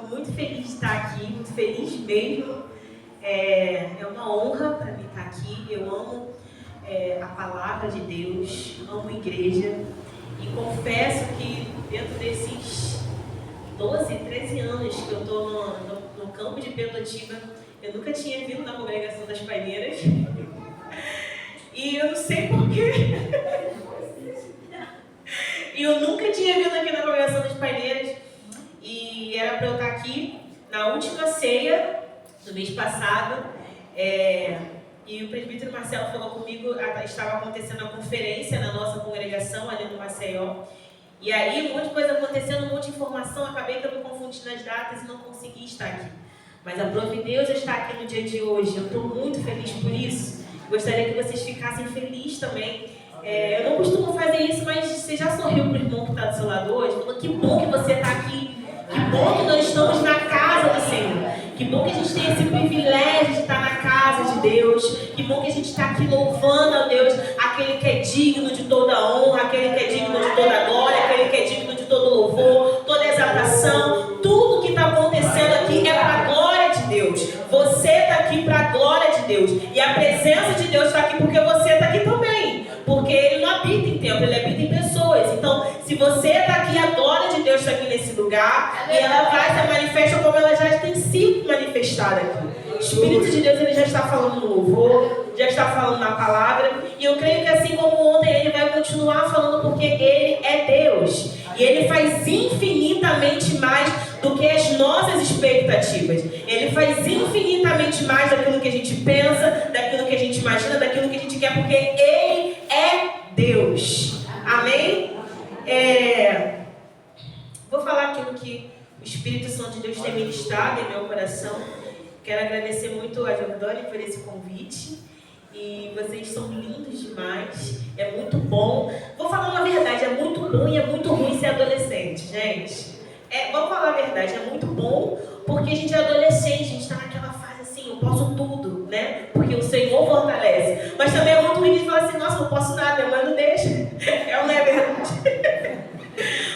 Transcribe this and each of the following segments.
Estou muito feliz de estar aqui, muito feliz mesmo. É uma honra para mim estar aqui. Eu amo a palavra de Deus, amo a igreja e confesso que dentro desses 12, 13 anos que eu estou no campo de Pendotiba, eu nunca tinha vindo na congregação das Paineiras e eu não sei porquê. E eu nunca tinha vindo aqui na congregação das Paineiras e era para eu estar aqui na última ceia do mês passado. E o presbítero Marcelo falou comigo, estava acontecendo a conferência na nossa congregação ali no Maceió. E aí um monte de coisa acontecendo, um monte de informação, acabei que eu me confundi nas datas e não consegui estar aqui. Mas a Deus está aqui no dia de hoje, eu estou muito feliz por isso. Gostaria que vocês ficassem felizes também. Eu não costumo fazer isso, mas você já sorriu para o irmão que está do seu lado hoje? Falou, que bom que você está aqui, que bom que nós estamos na casa do Senhor, que bom que a gente tem esse privilégio de estar na casa de Deus, que bom que a gente está aqui louvando a Deus, aquele que é digno de toda honra, aquele que é digno de toda glória, aquele que é digno de todo louvor, toda exaltação. Tudo que está acontecendo aqui é para a glória de Deus. Você está aqui para a glória de Deus, e a presença de Deus está aqui porque você está aqui também, porque Ele não habita em templo, Ele habita em pessoas. Então, se você está aqui, a glória de Deus está aqui nesse lugar, e ela vai se manifestar como ela já tem sido manifestada aqui. O Espírito de Deus, Ele já está falando no louvor, já está falando na palavra, e eu creio que assim como ontem, Ele vai continuar falando, porque Ele é Deus, e Ele faz infinitamente mais do que as nossas expectativas. Ele faz infinitamente mais daquilo que a gente pensa, daquilo que a gente imagina, daquilo que a gente quer, porque Ele é Deus. Amém? Vou falar aquilo que o Espírito Santo de Deus tem ministrado em meu coração. Quero agradecer muito a Jordânia por esse convite. E vocês são lindos demais. É muito bom. Vou falar uma verdade, é muito bom e é muito ruim ser adolescente, gente. Vamos falar a verdade, é muito bom porque a gente é adolescente, a gente está naquela fase assim, eu posso tudo, né? Porque o Senhor fortalece. Mas também é muito ruim de falar assim, nossa, eu não posso nada, minha mãe não deixa. Não é verdade?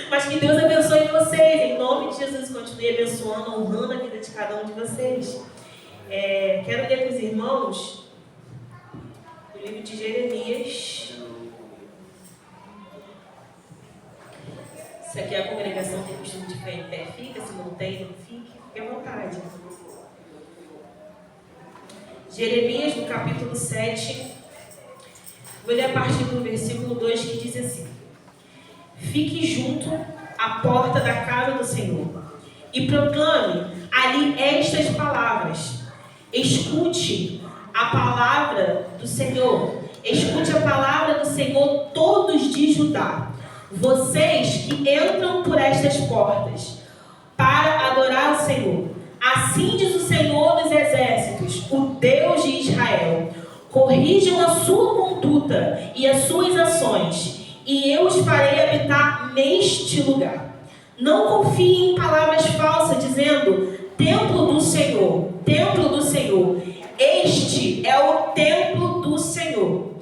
Mas que Deus abençoe vocês, em nome de Jesus, continue abençoando, honrando a vida de cada um de vocês. Quero ler para os irmãos o livro de Jeremias. Se aqui a congregação tem costume de ficar em pé, fica. Se não tem, não fique. Fique à vontade. Jeremias, no capítulo 7. Vou ler a partir do versículo 2, que diz assim: Fique junto à porta da casa do Senhor e proclame ali estas palavras. Escute a palavra do Senhor. Escute a palavra do Senhor, todos de Judá. Vocês que entram por estas portas para adorar o Senhor. Assim diz o Senhor dos Exércitos, o Deus de Israel: corrijam a sua conduta e as suas ações, e eu os farei habitar neste lugar. Não confiem em palavras falsas, dizendo: templo do Senhor, templo do Senhor. Este é o templo do Senhor.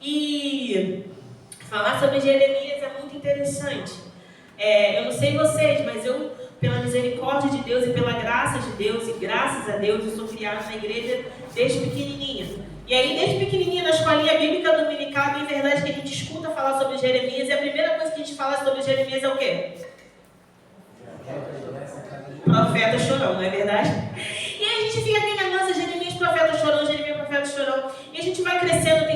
E falar sobre Jeremias é muito interessante. Eu não sei vocês, mas eu, pela misericórdia de Deus e pela graça de Deus, e graças a Deus, eu sou criada na igreja desde pequenininha. E aí, desde pequenininha, na escolinha bíblica dominical, em verdade, que a gente escuta falar sobre Jeremias, e a primeira coisa que a gente fala sobre Jeremias é o quê? Profeta chorão, não é verdade? E aí a gente fica aqui na nossa, Jeremias profeta chorão, Jeremias profeta chorão, e a gente vai crescendo,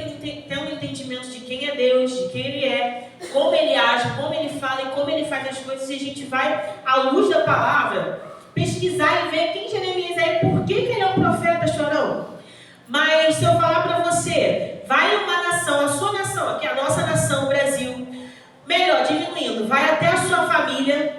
tendo entendimento de quem é Deus, de quem Ele é, como Ele age, como Ele fala e como Ele faz as coisas, e a gente vai, à luz da palavra, pesquisar e ver quem Jeremias é e por que ele é um profeta chorão. Mas se eu falar para você, vai uma nação, a sua nação, aqui a nossa nação, o Brasil, melhor, diminuindo, vai até a sua família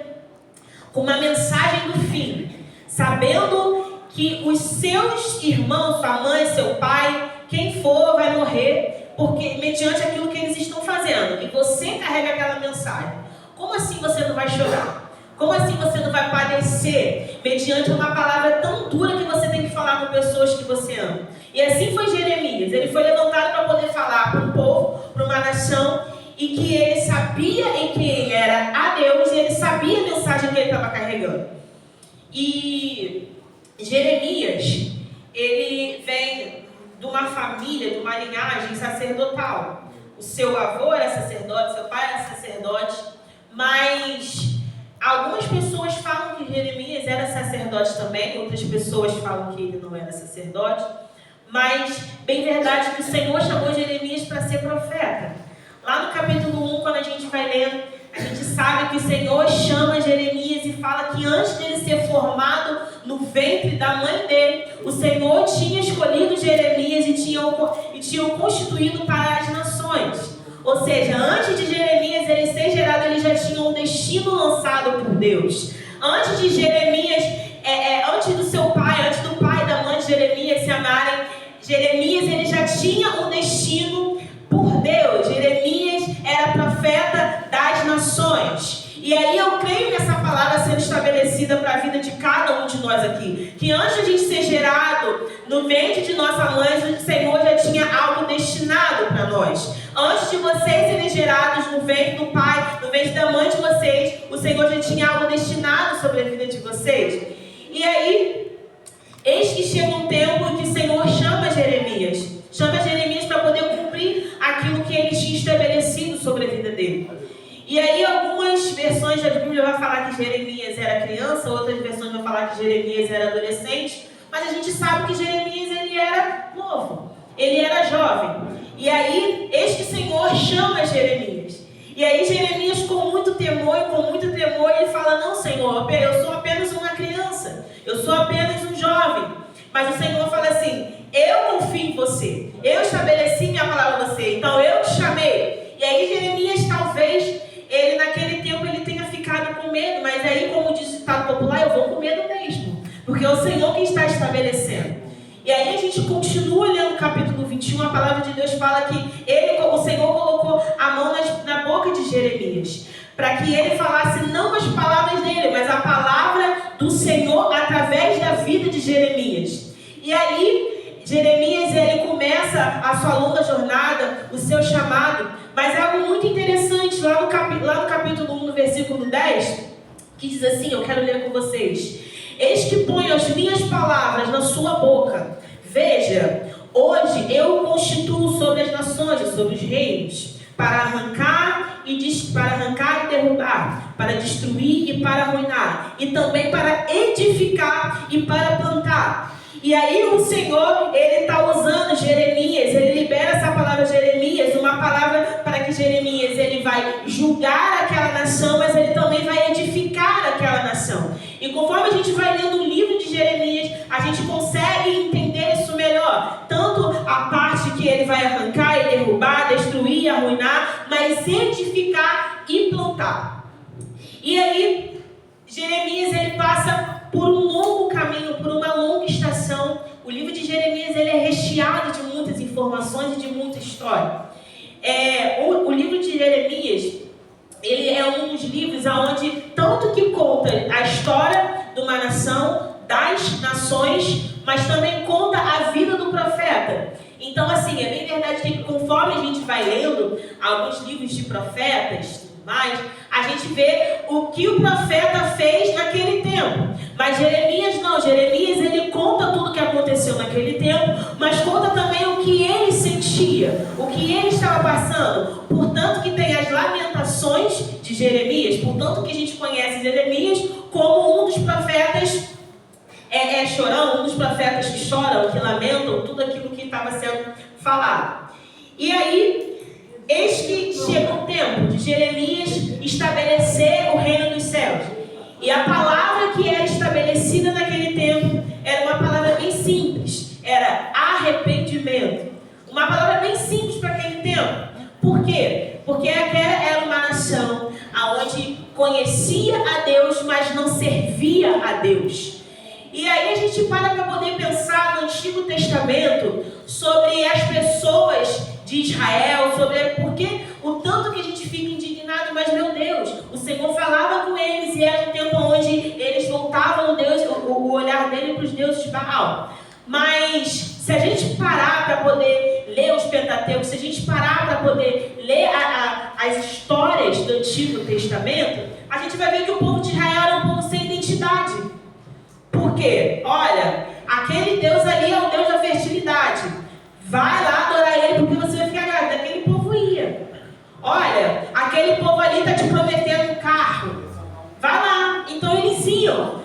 com uma mensagem do fim, sabendo que os seus irmãos, sua mãe, seu pai, quem for vai morrer, porque mediante aquilo que eles estão fazendo, e você carrega aquela mensagem. Como assim você não vai chorar? Como assim você não vai padecer mediante uma palavra tão dura que você tem que falar com pessoas que você ama? E assim foi Jeremias. Ele foi levantado para poder falar para um povo, para uma nação, e que ele sabia em que ele era a Deus, e ele sabia a mensagem que ele estava carregando. E Jeremias, ele vem de uma família, de uma linhagem sacerdotal. O seu avô era sacerdote, seu pai era sacerdote, mas algumas pessoas falam que Jeremias era sacerdote também, outras pessoas falam que ele não era sacerdote, mas bem verdade que o Senhor chamou Jeremias para ser profeta. Lá no capítulo 1, quando a gente vai lendo, a gente sabe que o Senhor chama Jeremias e fala que antes dele ser formado no ventre da mãe dele, o Senhor tinha escolhido Jeremias e tinha o constituído para as nações. Ou seja, antes de Jeremias ele ser gerado, ele já tinha um destino lançado por Deus. Antes de Jeremias, antes do seu pai, antes do pai e da mãe de Jeremias se amarem, Jeremias ele já tinha um destino por Deus. Jeremias era profeta das nações. E aí eu creio nessa palavra sendo estabelecida para a vida de cada um de nós aqui. Que antes de a gente ser gerado no ventre de nossa mãe, o Senhor já tinha algo destinado para nós. Antes de vocês serem gerados no ventre do pai, no ventre da mãe de vocês, o Senhor já tinha algo destinado sobre a vida de vocês. E aí, eis que chega um tempo em que o Senhor chama Jeremias. Chama Jeremias para poder cumprir aquilo que ele tinha estabelecido sobre a vida dele. E aí algumas versões da Bíblia vão falar que Jeremias era criança, outras versões vão falar que Jeremias era adolescente, mas a gente sabe que Jeremias ele era novo, ele era jovem. E aí, eis que o Senhor chama Jeremias. E aí Jeremias com muito temor, ele fala, não Senhor, eu sou apenas uma criança, eu sou apenas um jovem. Mas o Senhor fala assim, eu confio em você, eu estabeleci minha palavra em você, então eu te chamei. E aí Jeremias talvez, ele naquele tempo ele tenha ficado com medo, mas aí como diz o ditado popular, eu vou com medo mesmo, porque é o Senhor que está estabelecendo. E aí a gente continua lendo o capítulo 21, a palavra de Deus fala que o Senhor colocou a mão na boca de Jeremias, para que ele falasse não as palavras dele, mas a palavra do Senhor através da vida de Jeremias. E aí Jeremias ele começa a sua longa jornada, o seu chamado, mas é algo muito interessante lá no capítulo 1, no versículo 10, que diz assim, eu quero ler com vocês. Eis que ponho as minhas palavras na sua boca. Veja, hoje eu o constituo sobre as nações e sobre os reinos, para arrancar e derrubar, para destruir e para arruinar, e também para edificar e para plantar. E aí o Senhor, ele está usando Jeremias, ele libera essa palavra Jeremias, uma palavra para que Jeremias, ele vai julgar aquela nação, mas ele também vai edificar aquela nação. E conforme a gente vai lendo o livro de Jeremias, a gente consegue entender isso melhor. Tanto a parte que ele vai arrancar e derrubar, destruir, arruinar, mas edificar e plantar. E aí, Jeremias, ele passa por um longo caminho, por uma longa estação. O livro de Jeremias, ele é recheado de muitas informações e de muita história. O livro de Jeremias, ele é um dos livros onde tanto que conta a história de uma nação, das nações, mas também conta a vida do profeta. Então, assim, é bem verdade que conforme a gente vai lendo alguns livros de profetas, mas a gente vê o que o profeta fez naquele tempo. Mas Jeremias não, Jeremias ele conta tudo o que aconteceu naquele tempo, mas conta também o que ele sentia, o que ele estava passando. Portanto que tem as lamentações de Jeremias, portanto que a gente conhece Jeremias como um dos profetas chorão, um dos profetas que choram, que lamentam tudo aquilo que estava sendo falado. E aí, eis que chega o tempo de Jeremias estabelecer o reino dos céus. E a palavra que era estabelecida naquele tempo era uma palavra bem simples. Era arrependimento. Uma palavra bem simples para aquele tempo. Por quê? Porque aquela era uma nação onde conhecia a Deus, mas não servia a Deus. E aí a gente para poder pensar no Antigo Testamento sobre as pessoas de Israel, sobre porque o tanto que a gente fica indignado, mas meu Deus, o Senhor falava com eles e era um tempo onde eles voltavam o olhar dele para os deuses de Baal. Mas se a gente parar para poder ler os Pentateucos, se a gente parar para poder ler as histórias do Antigo Testamento, a gente vai ver que o povo de Israel era um povo sem identidade. quê? Olha, aquele Deus ali é o Deus da fertilidade. Vai lá adorar ele porque você vai ficar grávida. Aquele povo ia. Olha, aquele povo ali está te prometendo um carro. Vai lá. Então eles iam.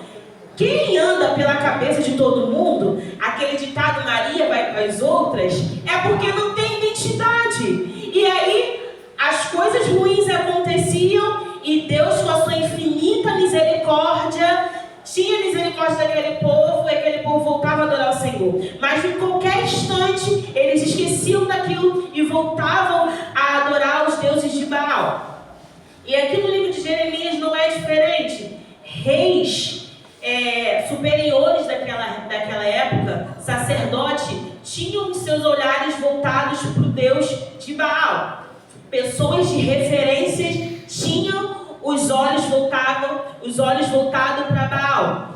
Quem anda pela cabeça de todo mundo, aquele ditado Maria vai para as outras, é porque não tem identidade. E aí as coisas ruins aconteciam e Deus, com a sua infinita misericórdia, tinha misericórdia daquele povo e aquele povo voltava a adorar o Senhor. Mas em qualquer instante eles esqueciam daquilo e voltavam a adorar os deuses de Baal. E aqui no livro de Jeremias não é diferente. Reis superiores daquela época, sacerdote, tinham os seus olhares voltados para o Deus de Baal. Pessoas de referências tinham os olhos voltados para Baal.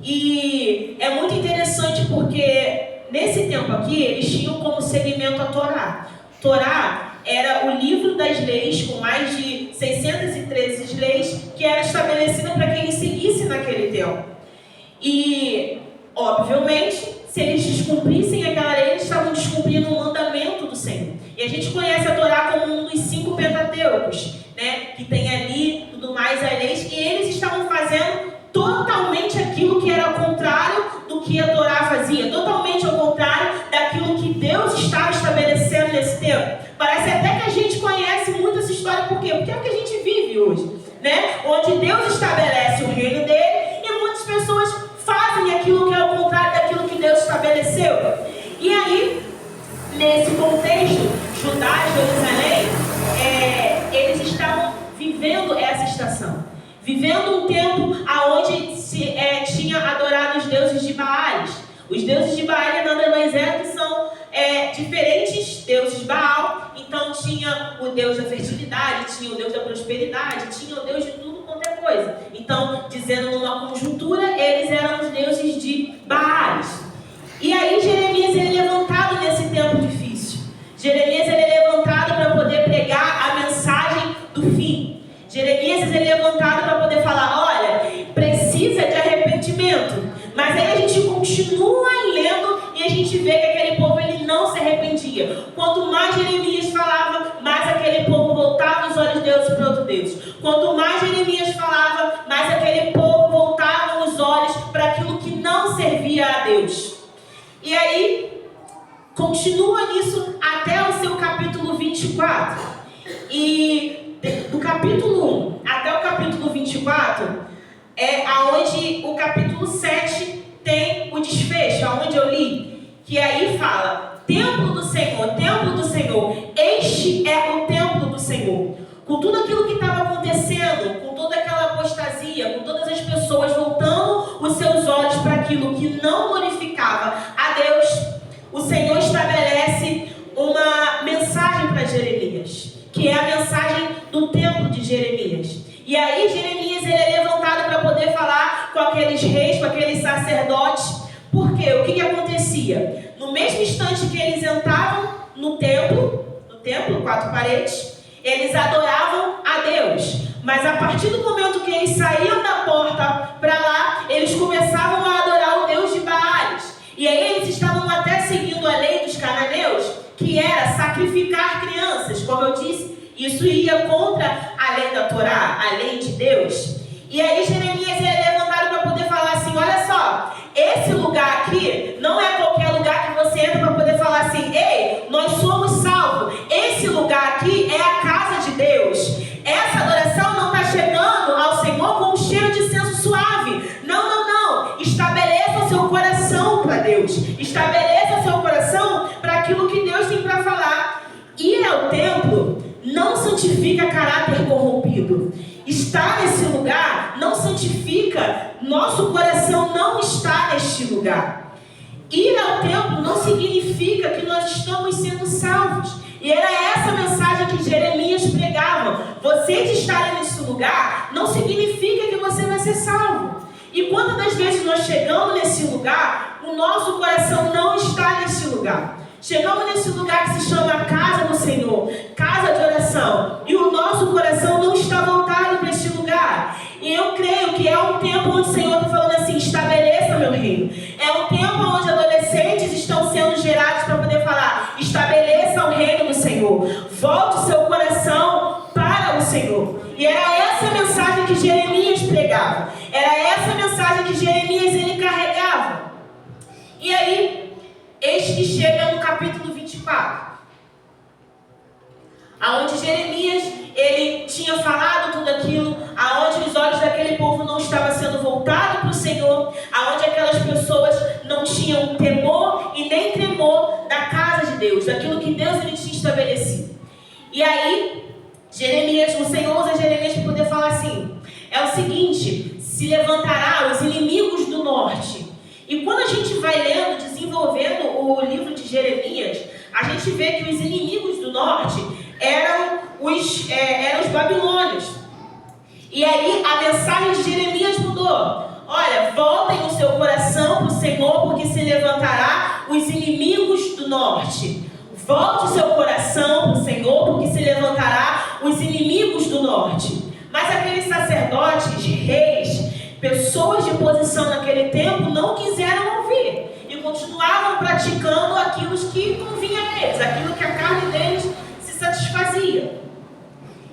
E é muito interessante porque nesse tempo aqui eles tinham como segmento a Torá. Torá era o livro das leis com mais de 613 leis que era estabelecida para que eles seguissem naquele tempo. E, obviamente, se eles descumprissem aquela lei, eles estavam descumprindo o mandamento do Senhor. E a gente conhece a Torá como um dos 5 Pentateucos, né? Que tem ali tudo mais as leis, e eles estavam fazendo totalmente aquilo que era ao contrário do que a Torá fazia, totalmente ao contrário daquilo que Deus estava estabelecendo nesse tempo. Parece até que a gente conhece muito essa história, por quê? Porque é o que a gente vive hoje, né? Onde Deus estabelece o reino dele e muitas pessoas fazem aquilo que é ao contrário daquilo que Deus estabeleceu. E aí, nesse contexto, Judá e Jerusalém, eles estavam vivendo essa estação. Vivendo um tempo onde se tinha adorado os deuses de Baales. Os deuses de Baal nada mais que são diferentes deuses de Baal. Então tinha o Deus da fertilidade, tinha o Deus da prosperidade, tinha o Deus de tudo quanto é coisa. Então, dizendo numa conjuntura, eles eram os deuses de Baales. E aí Jeremias é levantado nesse tempo difícil. Jeremias é levantado para poder pregar a mensagem do fim. Jeremias é levantado para poder falar, olha, precisa de arrependimento. Mas aí a gente continua lendo e a gente vê que aquele povo ele não se arrependia. Quanto mais Jeremias falava, mais aquele povo voltava os olhos deles para outro Deus. Quanto mais Jeremias falava, mais aquele povo voltava os olhos para aquilo que não servia a Deus. E aí, continua nisso até o seu capítulo 24. E do capítulo 1 até o capítulo 24, aonde o capítulo 7 tem o desfecho, aonde eu li, que aí fala, templo do Senhor, este é o templo do Senhor. Com tudo aquilo que estava acontecendo, com toda aquela apostasia, com todas as pessoas voltando os seus olhos para aquilo que não glorificava a Deus, o Senhor estabelece uma mensagem para Jeremias, que é a mensagem do templo de Jeremias. E aí Jeremias é levantado para poder falar com aqueles reis, com aqueles sacerdotes. Por quê? O que acontecia? No mesmo instante que eles entravam no templo, 4 paredes, eles adoravam a Deus. Mas a partir do momento que eles saíam da porta para lá, eles começavam a adorar o Deus de Baales. E aí eles estavam até seguindo a lei dos cananeus, que era sacrificar crianças, como eu disse. Isso ia contra a lei da Torá, a lei de Deus. E aí Jeremias é levantado para poder falar assim, olha só, esse lugar aqui não é qualquer lugar que você entra para poder falar assim, ei, nós somos salvos. Esse lugar aqui é a casa de Deus. Essa adoração não está chegando ao Senhor com um cheiro de incenso suave. Não. Estabeleça o seu coração para Deus. Estabeleça o seu coração para aquilo que Deus tem para falar. Ir ao templo não santifica caráter corrompido. Estar nesse lugar não santifica, nosso coração não está neste lugar. Ir ao templo não significa que nós estamos sendo salvos. E era essa mensagem que Jeremias pregava. Vocês estarem nesse lugar não significa que você vai ser salvo. E quantas das vezes nós chegamos nesse lugar, o nosso coração não está nesse lugar. Chegamos nesse lugar que se chama casa do Senhor, casa de oração, e o nosso coração não está voltado para este lugar. E eu creio que é um tempo onde o Senhor está falando assim, estabeleça meu reino. E era essa mensagem que Jeremias pregava. Era essa mensagem que Jeremias ele carregava. E aí, eis que chega no capítulo 24. Aonde Jeremias, ele tinha falado tudo aquilo, aonde os olhos daquele povo não estavam sendo voltados para o Senhor, aonde aquelas pessoas não tinham temor e nem tremor da casa de Deus, daquilo que Deus ele tinha estabelecido. E aí, Jeremias, o Senhor usa Jeremias para poder falar assim, é o seguinte, se levantará os inimigos do norte. E quando a gente vai lendo, desenvolvendo o livro de Jeremias, a gente vê que os inimigos do norte eram os babilônios. E aí a mensagem de Jeremias mudou. Olha, voltem o seu coração para o Senhor, porque se levantará os inimigos do norte. Volte o seu coração para o Senhor, porque se levantará os inimigos do norte. Mas aqueles sacerdotes, reis, pessoas de posição naquele tempo não quiseram ouvir. E continuavam praticando aquilo que convinha a eles, aquilo que a carne deles se satisfazia.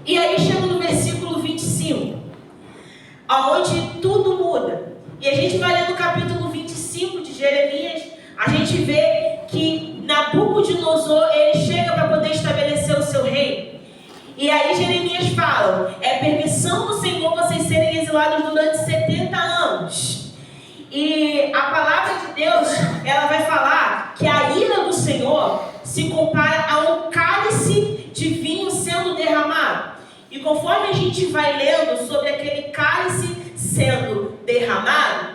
E aí chega no versículo 25, onde tudo muda. E a gente vai ler no capítulo 25 de Jeremias, a gente vê que Nabucodonosor, ele chega para poder estabelecer o seu reino. E aí Jeremias fala, é permissão do Senhor vocês serem exilados durante 70 anos. E a palavra de Deus, ela vai falar que a ira do Senhor se compara a um cálice de vinho sendo derramado. E conforme a gente vai lendo sobre aquele cálice sendo derramado,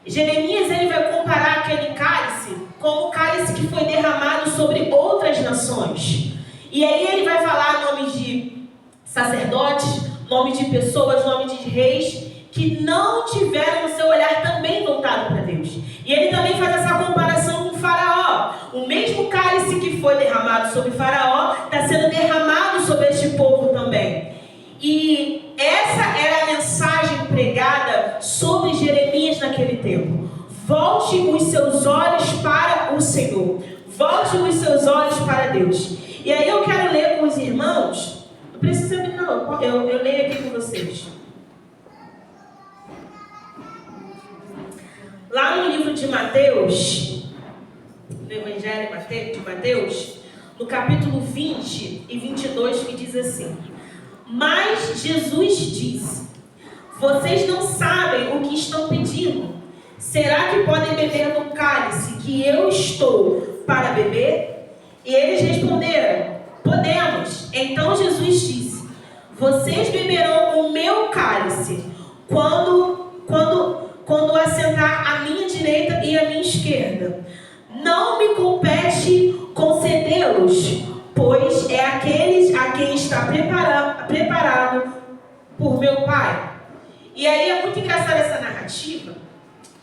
Jeremias ele vai comparar aquele cálice com o cálice que foi derramado sobre outras nações. E aí ele vai falar nome de sacerdotes, nome de pessoas, nome de reis que não tiveram o seu olhar também voltado para Deus. E ele também faz essa comparação com Faraó. O mesmo cálice que foi derramado sobre Faraó está sendo derramado sobre este povo também. E essa era a mensagem pregada sobre Jeremias naquele tempo. Volte os seus olhos para o Senhor. Volte os seus olhos para Deus. E aí eu quero ler com os irmãos. Não precisa abrir não, eu leio aqui com vocês. Lá no livro de Mateus, no Evangelho de Mateus, no capítulo 20 e 22, que diz assim: mas Jesus disse, vocês não sabem o que estão pedindo. Será que podem beber do cálice que eu estou para beber? E eles responderam, podemos. Então Jesus disse, vocês beberão o meu cálice quando assentar à minha direita e à minha esquerda. Não me compete concedê-los, pois é aqueles a quem está preparado por meu Pai. E aí é muito engraçada essa narrativa,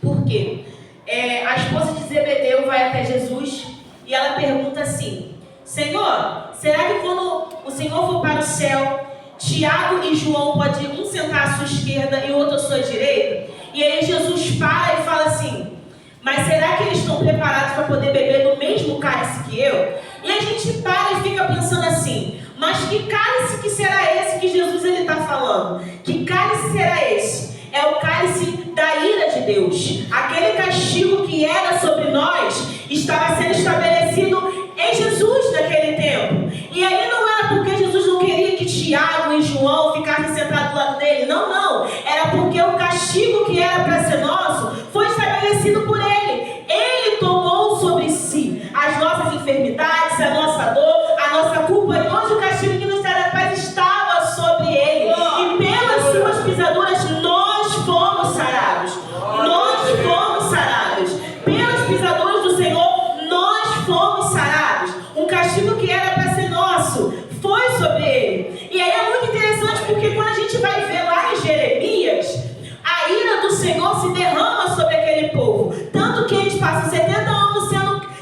porque a esposa de Zebedeu vai até Jesus e ela pergunta assim, Senhor, será que quando o Senhor for para o céu, Tiago e João podem um sentar à sua esquerda e o outro à sua direita? E aí Jesus para e fala assim, mas será que eles estão preparados para poder beber do mesmo cálice que eu? E a gente para e fica pensando assim, mas que cálice que será esse que Jesus está falando? Que cálice será esse? É o cálice da ira de Deus. Aquele castigo que era sobre nós estava sendo estabelecido em Jesus naquele tempo. E aí não era porque Jesus não queria que Tiago e João ficassem sentados do lado dele. Não, não. Era porque o castigo que era para ser nosso foi estabelecido por ele. Ele tomou sobre si as nossas enfermidades, a nossa dor, a nossa culpa. E hoje o castigo que nos traz a paz estava sobre ele. E pelas suas pisaduras nós fomos sarados. Nós fomos sarados. Pelas pisaduras do Senhor nós fomos sarados. Um castigo que era para ser nosso foi sobre ele. E aí é muito interessante porque quando a gente vai ver lá em Jeremias, a ira do Senhor se derrama sobre aquele povo. Tanto que eles passam 70 anos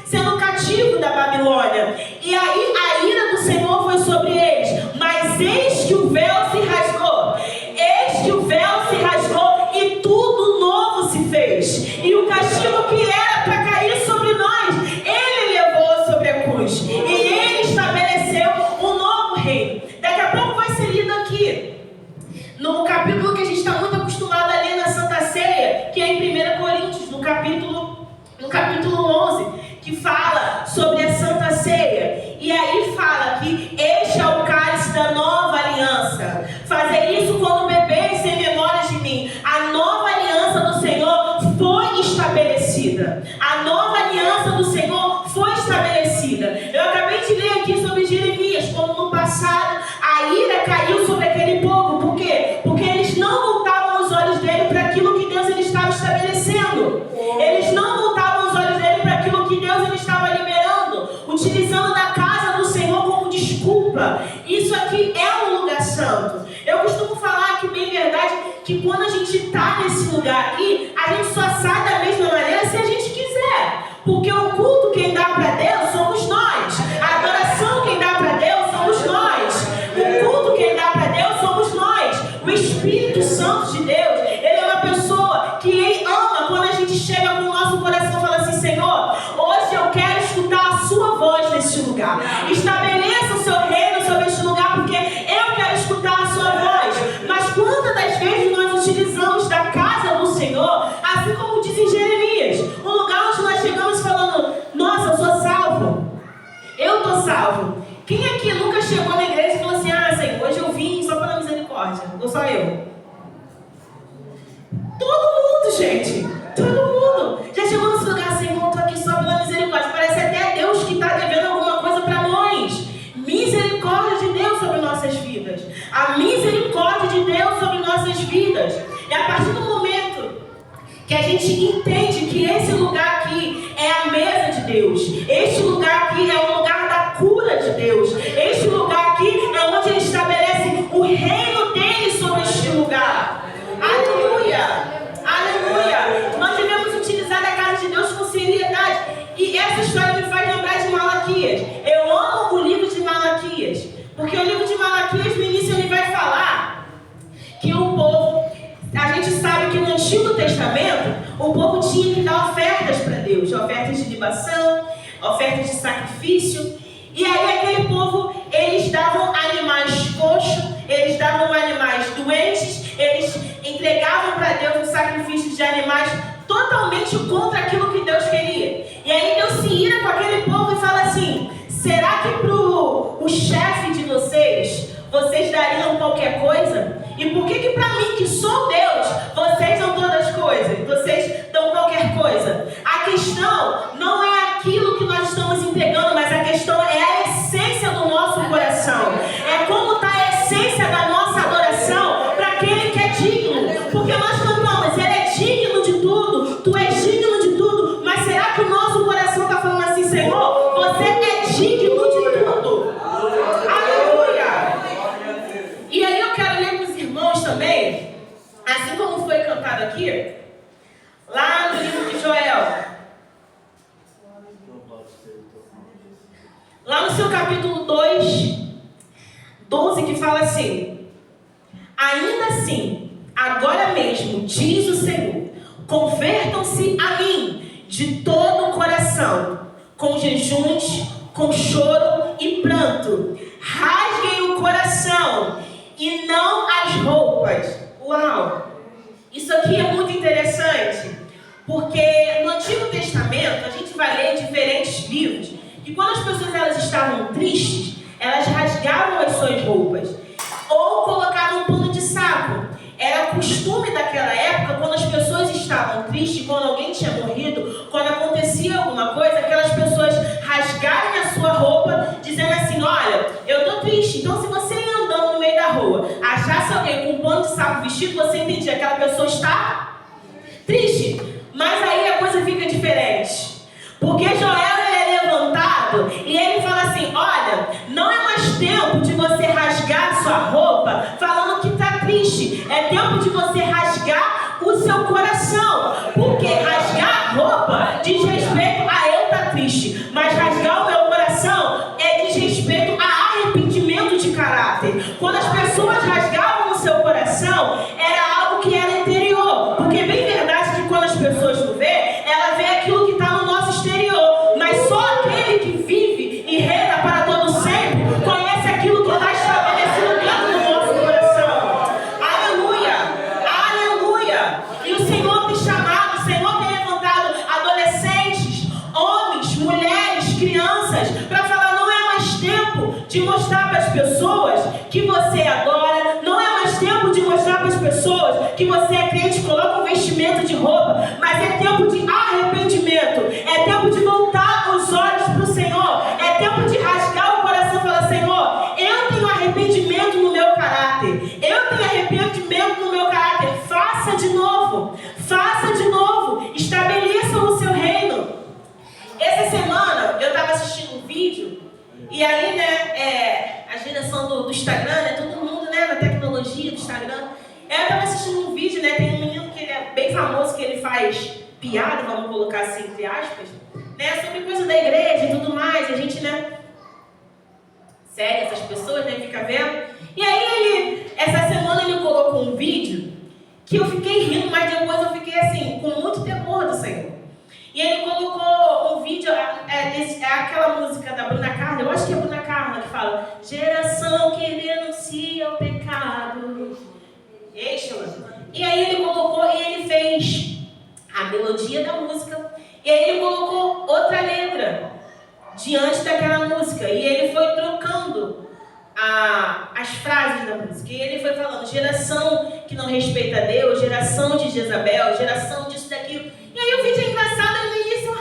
sendo cativos da Babilônia. E aí a ira do Senhor foi sobre eles. Mas eis que o véu se rasgou. Eis que o véu se rasgou e tudo novo se fez. E o castigo que era para cair sobre nós, ele levou sobre a cruz. E ele estabeleceu um novo reino. Daqui a pouco vai ser lido aqui no capítulo 11, que fala sobre a Santa Ceia. E aí fala que este é o cálice da nova aliança. Fazer isso quando bebeis em memória de mim. A nova aliança do Senhor foi estabelecida. A nova aliança do Senhor foi estabelecida. Eu acabei de ler aqui sobre Jeremias, como no passado a ira caiu sobre aquele povo. Por quê? Porque eles não voltavam os olhos dele para aquilo que Deus ele estava estabelecendo. Eles não voltavam os olhos dele para aquilo que Deus ele estava liberando, utilizando da casa do Senhor como desculpa. Isso aqui é um lugar santo. Eu costumo falar que, bem verdade, que quando a gente está nesse lugar aqui, a gente só sai da mesma maneira se a gente quiser. Porque o culto quem dá para Deus somos nós. A adoração quem dá para Deus somos nós. O culto quem dá para Deus somos nós. O Espírito Santo de Deus, ele é uma pessoa que ele ama quando a gente chega com o nosso coração e fala assim: Senhor, hoje eu quero escutar a sua voz neste lugar. Estabeleça o seu reino sobre este lugar, porque eu quero escutar a sua voz. Mas quantas das vezes nós utilizamos da casa do Senhor, assim como diz em Jeremias, um lugar onde nós chegamos falando: nossa, eu sou salvo. Eu estou salvo. Quem aqui nunca chegou na igreja e falou assim: ah, Senhor, hoje eu vim só pela misericórdia? Ou só eu? Todo mundo, gente. Todo mundo. Já chegou nesse lugar: Senhor, eu estou aqui só pela misericórdia. Parece até Deus que está devendo alguma coisa para nós. Misericórdia de Deus sobre nossas vidas. A misericórdia de Deus sobre nossas vidas. E a partir do momento que a gente entende que esse lugar aqui é a mesa de Deus, este lugar aqui é o lugar da cura de Deus, este lugar aqui é onde Ele estabelece o reino dele sobre este lugar. Aleluia! Aleluia! Nós devemos utilizar a casa de Deus com seriedade. E essa história me faz lembrar de Malaquias. Eu amo o livro de Malaquias, porque o livro de Malaquias, no início, ele vai falar que o povo, a gente sabe que no Antigo Testamento, o povo tinha que dar ofertas para Deus, ofertas de libação, ofertas de sacrifício. E aí aquele povo, eles davam animais coxos, eles davam animais doentes, eles entregavam para Deus os sacrifícios de animais totalmente contra aquilo que Deus queria. E aí Deus se ira com aquele povo e fala assim: será que para o chefe de vocês dariam qualquer coisa? E por que para mim, que sou Deus, vocês dão todas as coisas? Vocês dão qualquer coisa? A questão não é aquilo que nós estamos entregando, mas a questão é a essência do nosso coração. É como está a essência da nossa adoração para aquele que é digno. Porque nós cantamos: Ele é digno de tudo, Tu és digno de tudo. Mas será que o nosso coração está falando assim: Senhor, Você é digno de tudo? Aleluia! E aí eu quero ler para os irmãos também, assim como foi cantado aqui, lá no livro de Joel. Lá no seu capítulo 2, 12, que fala assim: ainda assim, agora mesmo, diz o Senhor, convertam-se a mim de todo o coração, com jejuns, com choro e pranto. Rasguem o coração e não as roupas. Uau! Isso aqui é muito interessante, porque no Antigo Testamento, a gente vai ler diferentes livros, que quando as pessoas elas estavam tristes, elas rasgavam as suas roupas, ou colocavam um pano de saco. Era costume daquela época, quando as pessoas estavam tristes, quando alguém tinha morrido, quando acontecia alguma coisa, aquelas pessoas rasgarem a sua roupa, dizendo assim: olha, eu estou triste. Então, se você ia andando no meio da rua, achasse alguém com um pano de saco vestido, você entendia que aquela pessoa está triste. Mas aí a coisa fica diferente, porque Joel ele é levantado e ele fala assim: olha, não é mais tempo de você rasgar sua roupa falando que está triste, é tempo de você rasgar o seu coração, porque rasgar a roupa diz respeito a eu estar triste, mas rasgar o meu coração diz respeito a arrependimento de caráter. Quando as pessoas rasgavam o seu coração, era algo que era interior, porque é bem verdade que quando as pessoas não vê, ela vê aquilo que está no nosso exterior, mas só aquele que vive e reina para todo sempre conhece aquilo que está estabelecido dentro do nosso coração. Aleluia! Aleluia! E o Senhor tem chamado, o Senhor tem levantado adolescentes, que você é crente, coloca um vestimento de roupa, mas é tempo de arrependimento, é tempo de voltar os olhos para o Senhor, é tempo de rasgar o coração e falar: Senhor, eu tenho arrependimento no meu caráter, eu tenho arrependimento no meu caráter, faça de novo, estabeleça o seu reino. Essa semana eu estava assistindo um vídeo, e aí, né, a geração do Instagram, né, todo mundo, né, na tecnologia do Instagram. Eu estava assistindo um vídeo, né, tem um menino que ele é bem famoso, que ele faz piada, vamos colocar assim, entre aspas, né, sobre coisa da igreja e tudo mais, a gente, né, segue essas pessoas, né, fica vendo. E aí essa semana ele colocou um vídeo que eu fiquei rindo, mas depois eu fiquei assim, com muito temor do Senhor. E ele colocou um vídeo, é aquela música da Bruna Carla, eu acho que é a Bruna Carla que fala: geração que denuncia o pecado. E aí ele colocou, e ele fez a melodia da música, e aí ele colocou outra letra diante daquela música, e ele foi trocando as frases da música, e ele foi falando: geração que não respeita a Deus, geração de Jezabel, geração disso, daquilo. E aí o vídeo é engraçado, e no início,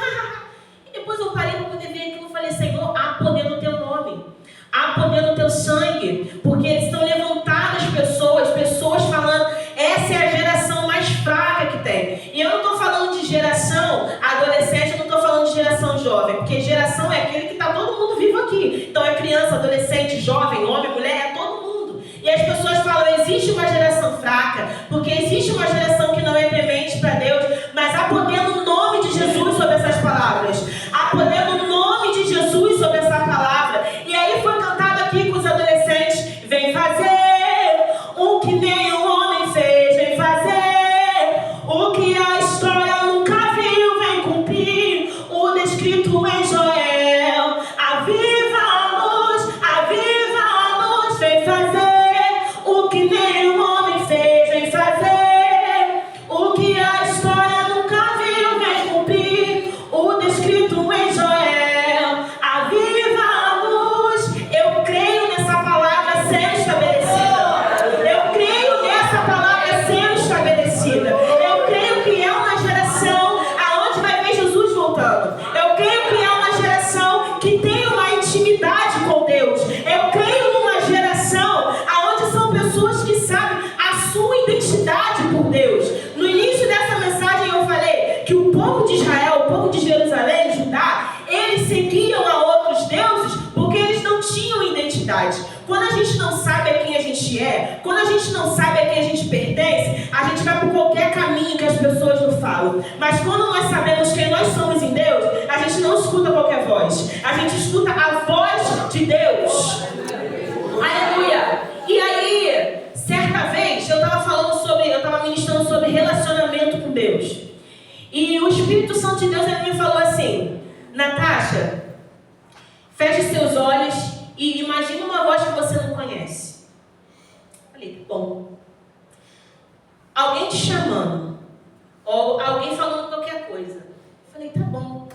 e depois eu parei para poder ver aquilo e falei: Senhor, há poder no teu nome, há poder no teu sangue, porque estão levantadas pessoas falando: essa é a geração mais fraca que tem. E eu não estou falando de geração adolescente, eu não estou falando de geração jovem, porque geração é aquele que está todo mundo vivo aqui. Então é criança, adolescente, jovem, homem, mulher, é todo mundo. E as pessoas falam: existe uma geração fraca, porque existe uma geração que não é temente para Deus, mas há poder no nome de Jesus sobre essas palavras. Há poder no nome de Jesus sobre essa palavra. E aí foi cantado aqui com os adolescentes: vem fazer o que nenhum homem fez, vem fazer o que a história nunca viu, vem cumprir o descrito em Joel. Aviva a luz, vem fazer o que nenhum homem fez, vem fazer o que a história nunca viu, vem cumprir o descrito em Joel. Aviva a luz. Eu creio nessa palavra sendo estabelecida. Eu creio nessa palavra sendo estabelecida. Eu creio que é uma geração aonde vai ver Jesus voltando. Eu creio que é uma geração que tem uma intimidade com Deus. Eu creio numa geração aonde são pessoas que sabem a sua identidade por Deus. No início dessa mensagem eu falei que o povo de Israel, o povo de Jerusalém, Judá, eles seguiam a outros deuses porque eles não tinham identidade. Quando a gente não sabe a quem a gente é, quando a gente não sabe a quem a gente pertence, a gente vai por qualquer caminho que as pessoas nos falam. Mas quando nós sabemos quem nós somos em Deus, a gente não escuta qualquer voz. A gente escuta a voz de Deus. Aleluia! E aí, certa vez, eu estava ministrando sobre relacionamento com Deus. E o Espírito Santo de Deus, ele me falou assim: Natasha, feche seus olhos e imagine uma voz que você não conhece. Falei: bom. Alguém te chamando, ou alguém falando qualquer coisa. Falei: tá bom.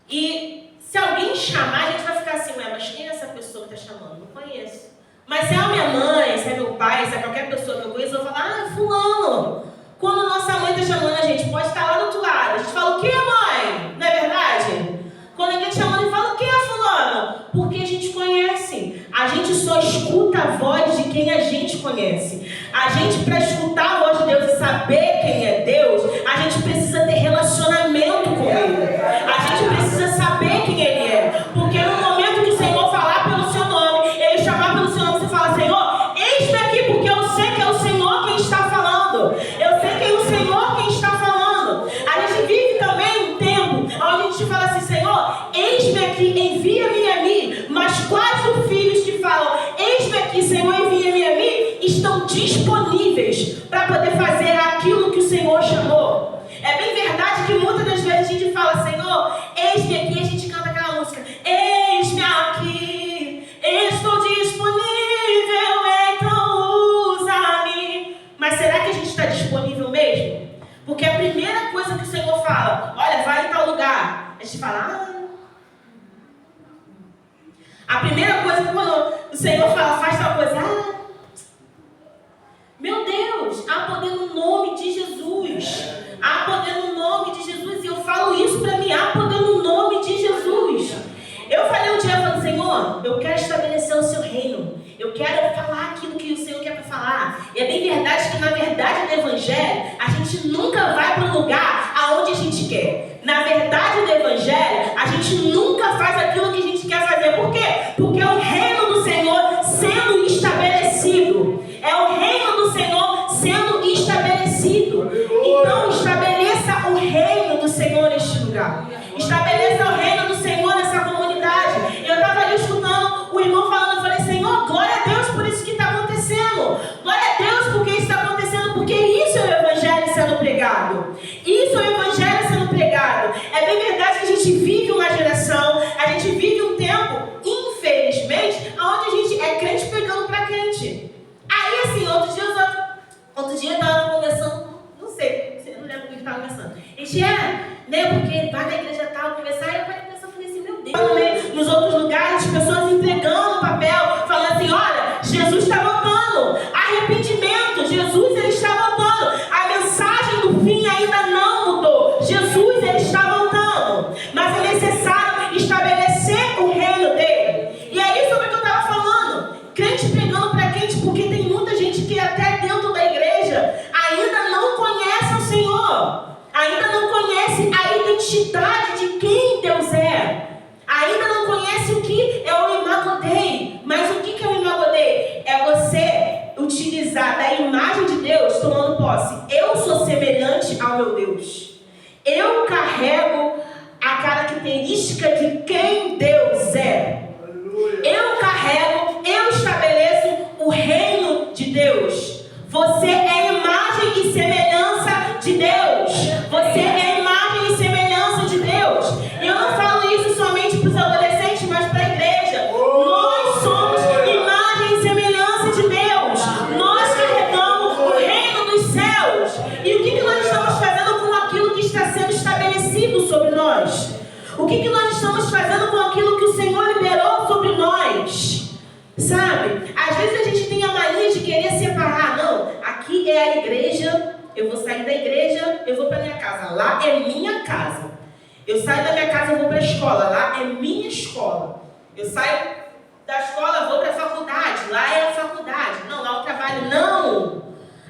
E se alguém chamar, a gente vai ficar assim: mas quem é essa pessoa que está chamando? Não conheço. Mas se é a minha mãe, se é meu pai, se é qualquer pessoa que eu conheço, eu vou falar: ah, fulano. Quando nossa mãe está chamando a gente, pode estar lá do outro lado. A gente fala: o que, mãe? Não é verdade? Quando alguém está chamando, ele fala: o que, fulano? Porque a gente conhece. A gente só escuta a voz de quem a gente conhece. A gente, para escutar a voz de Deus e saber quem é Deus, a gente precisa ter relacionamento com Ele. A gente precisa saber quem Ele é. Porque no momento que o Senhor falar pelo seu nome, Ele chamar pelo seu nome, você fala: Senhor, eis-me aqui, porque eu sei que é o Senhor quem está falando. Eu sei que é o Senhor quem está falando. A gente vive também um tempo onde a gente fala assim: Senhor, eis-me aqui, envia-me a mim. Mas quais os filhos que falam: eis-me aqui, Senhor, envia-me a mim, estão disponíveis para poder fazer aquilo que o Senhor chamou? É bem verdade que muitas das vezes a gente fala: Senhor, eis-me aqui, a gente canta aquela música: eis-me aqui, estou disponível, então usa-me. Mas será que a gente está disponível mesmo? Porque a primeira coisa que o Senhor fala: olha, vai em tal lugar, a gente fala: ah. A primeira coisa que o Senhor fala: faz tal coisa, ah. Meu Deus, há poder no no nome de Jesus. Há poder no nome de Jesus. E eu falo isso para mim. Há poder no nome de Jesus. Eu falei um dia, Senhor, eu quero estabelecer o seu reino. Eu quero falar aquilo que o Senhor quer para falar. E é bem verdade que, na verdade, no Evangelho, a gente nunca vai para o lugar aonde a gente quer. Na verdade, no Evangelho, a gente nunca faz aquilo que a gente quer fazer. Por quê? Porque é o reino do Senhor sendo estabelecido. É o reino do Senhor sendo estabelecido. Então, estabeleça o reino do Senhor neste lugar. Estabeleça o reino do Senhor nessa comunidade. Eu estava ali escutando o irmão falando, eu falei, Senhor, glória a Deus por isso que está acontecendo. Glória a Deus porque isso está acontecendo, porque isso é o Evangelho sendo pregado. Isso é o Evangelho sendo pregado. É bem verdade que a gente vive uma geração, a gente vive um tempo, infelizmente, onde a gente é crente pegando para crente. Aí assim, outro dia eu estava conversando, não lembro o que estava conversando. A gente porque vai na igreja tal, conversar, e eu falei assim, meu Deus. Nos outros lugares, pessoas entregando papel, falando assim, olha, Jesus está voltando. Arrependimento, Jesus ele está voltando. A mensagem do fim ainda não mudou. Jesus ele está voltando. Mas é necessário estabelecer o reino dele. E é sobre o que eu estava falando. Crente pregando para crente, porque tem muita gente que até dentro da igreja ainda não conhece o Senhor. Ainda não conhece a identidade de quem Deus é. Ainda não conhece o que é o Imago Dei. Mas o que é o Imago Dei? É você utilizar da imagem de Deus tomando posse. Eu sou semelhante ao meu Deus. Eu carrego a característica de quem Deus é. Eu estabeleço o reino de Deus. Você é imagem e semelhança de Deus. Você é imagem e semelhança de Deus. E eu não falo isso somente para os adolescentes, mas para a igreja. Nós somos imagem e semelhança de Deus. Nós carregamos o reino dos céus. E o que nós estamos fazendo com aquilo que está sendo estabelecido sobre nós? O que nós estamos fazendo com aquilo que o Senhor liberou sobre nós? Sabe? Às vezes a gente tem a mania de querer separar. Não, aqui é a igreja. Eu vou sair da igreja, eu vou para minha casa. Lá é minha casa. Eu saio da minha casa, eu vou para a escola. Lá é minha escola. Eu saio da escola, vou para a faculdade. Lá é a faculdade. Não, lá é o trabalho. Não!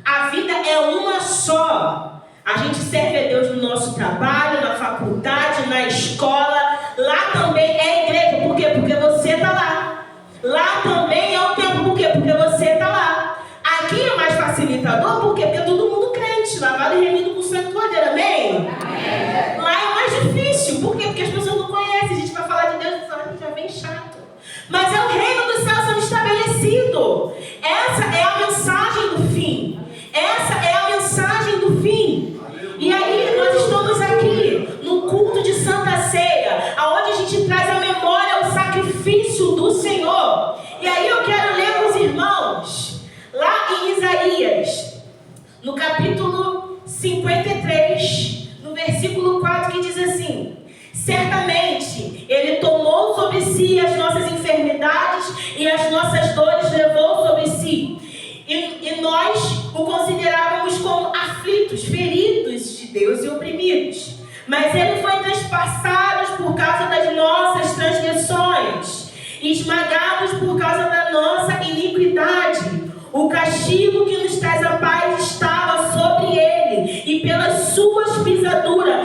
A vida é uma só. A gente serve a Deus no nosso trabalho, na faculdade, na escola. Lá também é igreja. Por quê? Porque você está lá. Lá também é o tempo. Por quê? Porque você está lá. Aqui é mais facilitador. Por quê? Porque todo mundo crente, lavado e remido com o sangue do Cordeiro. Amém? Amém? Lá é mais difícil. Por quê? Porque as pessoas não conhecem. A gente vai falar de Deus e fala, já vem chato. Mas é o reino dos céus sendo estabelecido. Essa é a mensagem do fim. Essa é a mensagem do fim. E aí nós estamos aqui no culto de Santa Ceia, aonde a gente traz a memória ao sacrifício do Senhor. E aí eu quero ler com os irmãos, lá em Isaías, no capítulo 53, no versículo 4, que diz assim: certamente Ele tomou sobre si as nossas enfermidades e as nossas dores levou sobre si. E nós o considerávamos como aflitos, feridos de Deus e oprimidos. Mas Ele foi transpassado por causa das nossas transgressões, esmagados por causa da nossa iniquidade. O castigo que nos traz a paz estava sobre Ele, e pelas suas pisaduras